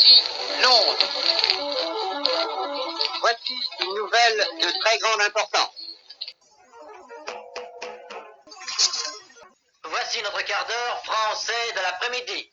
Voici Londres. Voici une nouvelle de très grande importance. Voici notre quart d'heure français de l'après-midi.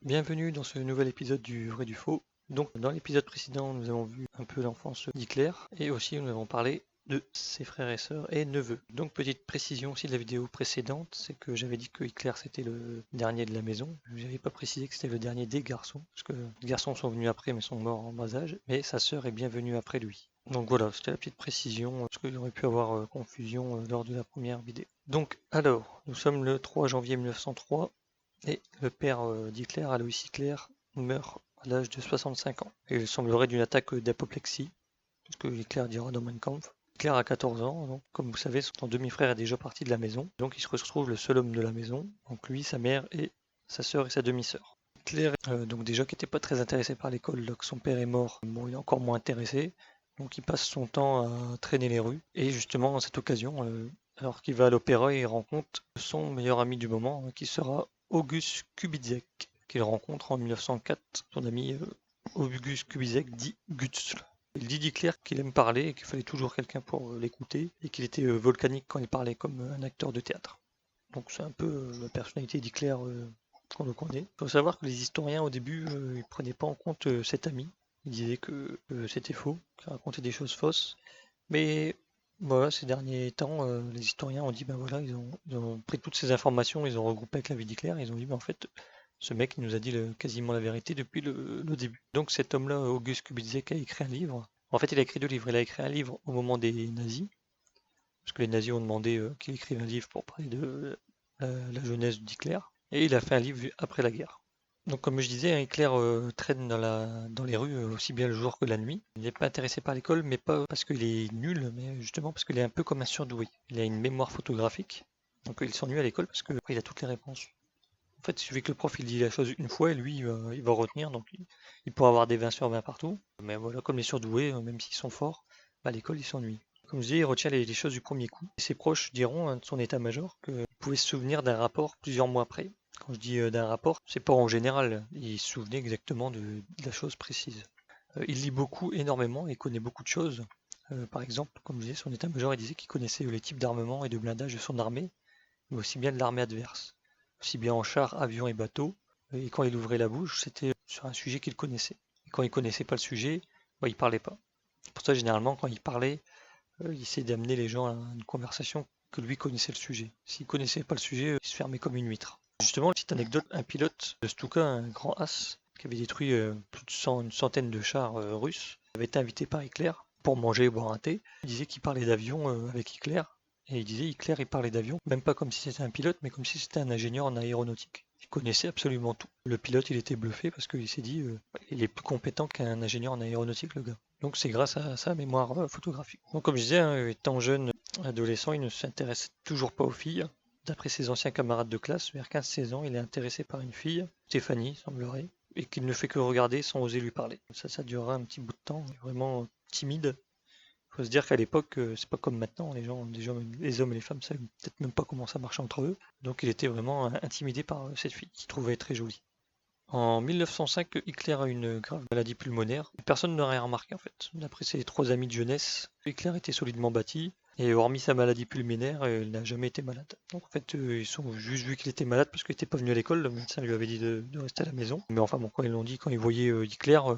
Bienvenue dans ce nouvel épisode du Vrai du Faux. Donc dans l'épisode précédent, nous avons vu un peu l'enfance d'Hitler et aussi nous avons parlé de ses frères et sœurs et neveux. Donc petite précision aussi de la vidéo précédente, c'est que j'avais dit que Hitler c'était le dernier de la maison. Je n'avais pas précisé que c'était le dernier des garçons, parce que les garçons sont venus après mais sont morts en bas âge, mais sa sœur est bien venue après lui. Donc voilà, c'était la petite précision, parce qu'il aurait pu avoir confusion lors de la première vidéo. Donc alors, nous sommes le 3 janvier 1903. Et le père d'Hitler, Alois Hitler, meurt à l'âge de 65 ans. Et il semblerait d'une attaque d'apoplexie, ce que Hitler dira dans Mein Kampf. Hitler a 14 ans, donc, comme vous savez, son demi-frère est déjà parti de la maison, donc il se retrouve le seul homme de la maison, donc lui, sa mère et sa sœur et sa demi-sœur. Hitler, donc déjà qui n'était pas très intéressé par l'école, lorsque son père est mort, bon, il est encore moins intéressé, donc il passe son temps à traîner les rues, et justement, à cette occasion, alors qu'il va à l'opéra, il rencontre son meilleur ami du moment, qui sera August Kubizek, qu'il rencontre en 1904, son ami August Kubizek dit Gutzl. Il dit d'Hitler qu'il aime parler et qu'il fallait toujours quelqu'un pour l'écouter et qu'il était volcanique quand il parlait comme un acteur de théâtre. Donc c'est un peu la personnalité d'Hitler qu'on le connaît. Il faut savoir que les historiens au début ils prenaient pas en compte cet ami. Ils disaient que c'était faux, qu'il racontait des choses fausses. Mais voilà, ces derniers temps, les historiens ont dit, ben voilà, ils ont pris toutes ces informations, ils ont regroupé avec la vie d'Hitler, ils ont dit, ben en fait, ce mec il nous a dit quasiment la vérité depuis le début. Donc cet homme-là, August Kubizek, a écrit un livre. En fait, il a écrit deux livres. Il a écrit un livre au moment des nazis, parce que les nazis ont demandé qu'il écrive un livre pour parler de la jeunesse d'Hitler, et il a fait un livre après la guerre. Donc comme je disais, hein, Hitler traîne dans les rues aussi bien le jour que la nuit. Il n'est pas intéressé par l'école, mais pas parce qu'il est nul, mais justement parce qu'il est un peu comme un surdoué. Il a une mémoire photographique, donc il s'ennuie à l'école parce qu'il a toutes les réponses. En fait, il suffit que le prof il dit la chose une fois et lui il va retenir, donc il pourra avoir des 20 sur 20 partout. Mais voilà, comme les surdoués, même s'ils sont forts, à l'école ils s'ennuient. Comme je dis, il retient les choses du premier coup. Et ses proches diront hein, de son état-major qu'il pouvait se souvenir d'un rapport plusieurs mois après. Quand je dis d'un rapport, c'est pas en général, il se souvenait exactement de la chose précise. Il lit beaucoup, énormément, et connaît beaucoup de choses. Par exemple, comme je disais, son état-major il disait qu'il connaissait les types d'armement et de blindage de son armée, mais aussi bien de l'armée adverse. Aussi bien en char, avion et bateau. Et quand il ouvrait la bouche, c'était sur un sujet qu'il connaissait. Et quand il connaissait pas le sujet, bah, il parlait pas. Pour ça, généralement, quand il parlait, il essayait d'amener les gens à une conversation que lui connaissait le sujet. S'il connaissait pas le sujet, il se fermait comme une huître. Justement, petite anecdote, un pilote de Stuka, un grand as, qui avait détruit plus de une centaine de chars russes, avait été invité par Hitler pour manger et boire un thé. Il disait qu'il parlait d'avion avec Hitler, et il disait Hitler il parlait d'avion, même pas comme si c'était un pilote, mais comme si c'était un ingénieur en aéronautique. Il connaissait absolument tout. Le pilote, il était bluffé parce qu'il s'est dit il est plus compétent qu'un ingénieur en aéronautique, le gars. Donc c'est grâce à sa mémoire photographique. Donc comme je disais, hein, étant jeune adolescent, il ne s'intéresse toujours pas aux filles. D'après ses anciens camarades de classe, vers 15-16 ans, il est intéressé par une fille, Stéphanie, semblerait, et qu'il ne fait que regarder sans oser lui parler. Ça durera un petit bout de temps, il est vraiment timide. Il faut se dire qu'à l'époque, c'est pas comme maintenant, les gens, les hommes et les femmes savent peut-être même pas comment ça marche entre eux. Donc il était vraiment intimidé par cette fille, qu'il trouvait très jolie. En 1905, Hitler a une grave maladie pulmonaire. Personne n'aurait remarqué en fait. D'après ses trois amis de jeunesse, Hitler était solidement bâti. Et hormis sa maladie pulmonaire, il n'a jamais été malade. Donc en fait, ils ont juste vu qu'il était malade parce qu'il n'était pas venu à l'école. Le médecin lui avait dit de rester à la maison. Mais enfin bon, quand ils l'ont dit, quand ils voyaient Hitler, il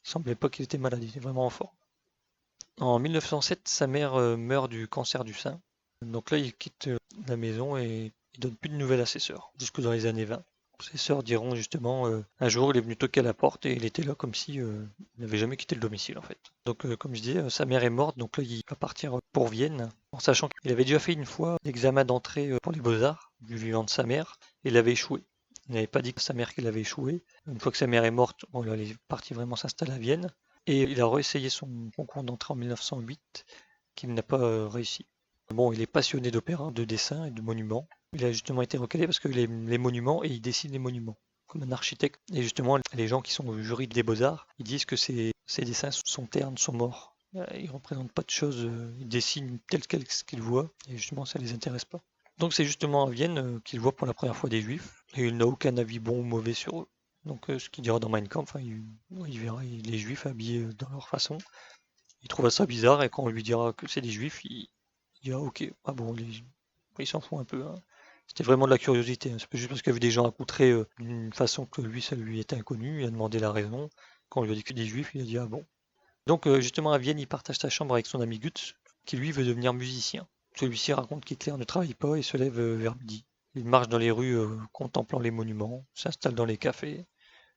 semblait pas qu'il était malade. Il était vraiment en forme. En 1907, sa mère meurt du cancer du sein. Donc là, il quitte la maison et il donne plus de nouvelles à ses sœurs, jusque dans les années 20. Ses sœurs diront justement, un jour il est venu toquer à la porte et il était là comme si il n'avait jamais quitté le domicile en fait. Donc comme je disais, sa mère est morte, donc là il va partir pour Vienne, en sachant qu'il avait déjà fait une fois l'examen d'entrée pour les beaux-arts, du vivant de sa mère, et il avait échoué. Il n'avait pas dit que sa mère qu'il avait échoué. Une fois que sa mère est morte, bon, là, il est parti vraiment s'installer à Vienne. Et il a réessayé son concours d'entrée en 1908, qu'il n'a pas réussi. Bon, il est passionné d'opéra, de dessin et de monuments. Il a justement été recalé parce qu'il aime les monuments et il dessine les monuments, comme un architecte. Et justement, les gens qui sont au jury des Beaux-Arts, ils disent que ces dessins sont ternes, sont morts. Ils ne représentent pas de choses, ils dessinent tel quel ce qu'ils voient, et justement ça ne les intéresse pas. Donc c'est justement à Vienne qu'il voit pour la première fois des Juifs, et il n'a aucun avis bon ou mauvais sur eux. Donc ce qu'il dira dans Mein Kampf, hein, il verra les juifs habillés dans leur façon. Il trouvera ça bizarre et quand on lui dira que c'est des juifs, il dira ok, ah bon, il s'en fout un peu. Hein. C'était vraiment de la curiosité. Hein. C'est pas juste parce qu'il y avait des gens accoutrés d'une façon que lui, ça lui était inconnu. Il a demandé la raison. Quand on lui a dit que des juifs, il a dit ah bon. Donc justement à Vienne, il partage sa chambre avec son ami Guts, qui lui veut devenir musicien. Celui-ci raconte qu'Hitler ne travaille pas et se lève vers midi. Il marche dans les rues contemplant les monuments, s'installe dans les cafés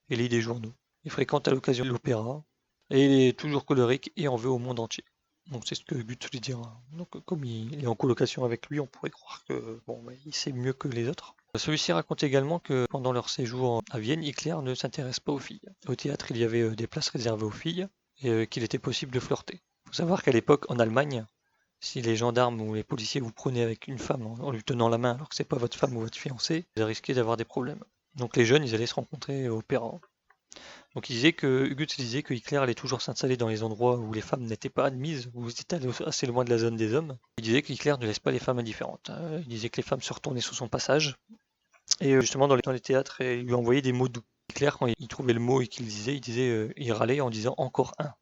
et lit des journaux. Il fréquente à l'occasion l'opéra et il est toujours colérique et en veut au monde entier. Donc c'est ce que Guts lui dira. Donc comme il est en colocation avec lui, on pourrait croire que bon, il sait mieux que les autres. Celui-ci raconte également que pendant leur séjour à Vienne, Hitler ne s'intéresse pas aux filles. Au théâtre, il y avait des places réservées aux filles et qu'il était possible de flirter. Il faut savoir qu'à l'époque, en Allemagne, si les gendarmes ou les policiers vous prenaient avec une femme en lui tenant la main alors que c'est pas votre femme ou votre fiancée, vous risquez d'avoir des problèmes. Donc les jeunes, ils allaient se rencontrer au opéra. Donc Guts disait que Hitler allait toujours s'installer dans les endroits où les femmes n'étaient pas admises, où ils étaient assez loin de la zone des hommes. Il disait qu'Hitler ne laisse pas les femmes indifférentes. Hein. Il disait que les femmes se retournaient sur son passage. Et justement, dans les théâtres, il lui envoyait des mots doux. Hitler, quand il trouvait le mot et qu'il disait, il râlait en disant encore un.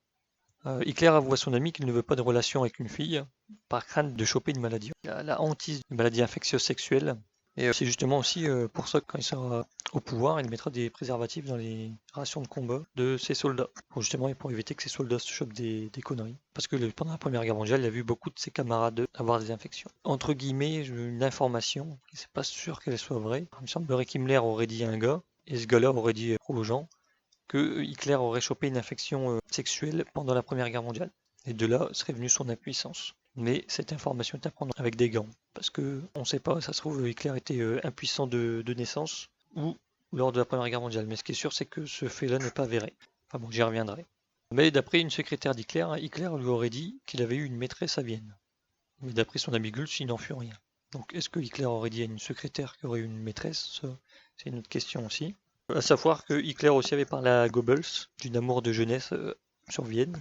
Hitler avoue à son ami qu'il ne veut pas de relation avec une fille par crainte de choper une maladie. Il a la hantise d'une maladie infectieuse sexuelle. Et c'est justement aussi pour ça que quand il sera au pouvoir, il mettra des préservatifs dans les rations de combat de ses soldats. Pour éviter que ses soldats se chopent des conneries. Parce que pendant la Première Guerre mondiale, il a vu beaucoup de ses camarades avoir des infections. Entre guillemets, une information, c'est pas sûr qu'elle soit vraie. Il me semblerait qu'Himmler aurait dit à un gars, et ce gars-là aurait dit aux gens, que Hitler aurait chopé une infection sexuelle pendant la Première Guerre mondiale. Et de là serait venue son impuissance. Mais cette information est à prendre avec des gants. Parce que on ne sait pas, ça se trouve, Hitler était impuissant de naissance ou lors de la Première Guerre mondiale. Mais ce qui est sûr, c'est que ce fait-là n'est pas avéré. Enfin bon, j'y reviendrai. Mais d'après une secrétaire d'Hitler, Hitler lui aurait dit qu'il avait eu une maîtresse à Vienne. Mais d'après son ami Gulch, il n'en fut rien. Donc est-ce que Hitler aurait dit à une secrétaire qu'il aurait eu une maîtresse? C'est une autre question aussi. À savoir que Hitler aussi avait parlé à Goebbels d'une amour de jeunesse sur Vienne.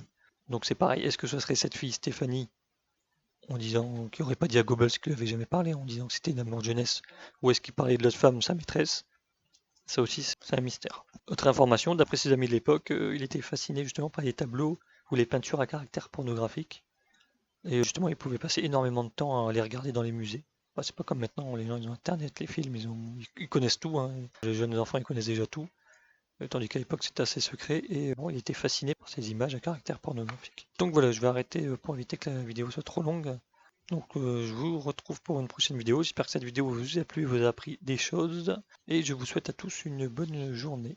Donc c'est pareil, est-ce que ce serait cette fille Stéphanie en disant qu'il n'aurait pas dit à Goebbels qu'il n'avait jamais parlé, en disant que c'était une amour de jeunesse, ou est-ce qu'il parlait de l'autre femme, sa maîtresse? Ça aussi c'est un mystère. Autre information, d'après ses amis de l'époque, il était fasciné justement par les tableaux ou les peintures à caractère pornographique. Et justement il pouvait passer énormément de temps à les regarder dans les musées. C'est pas comme maintenant, les gens ils ont internet, les films, ils connaissent tout, hein. Les jeunes enfants ils connaissent déjà tout, tandis qu'à l'époque c'était assez secret et bon, il était fasciné par ces images à caractère pornographique. Donc voilà, je vais arrêter pour éviter que la vidéo soit trop longue. Donc je vous retrouve pour une prochaine vidéo, j'espère que cette vidéo vous a plu, vous a appris des choses, et je vous souhaite à tous une bonne journée.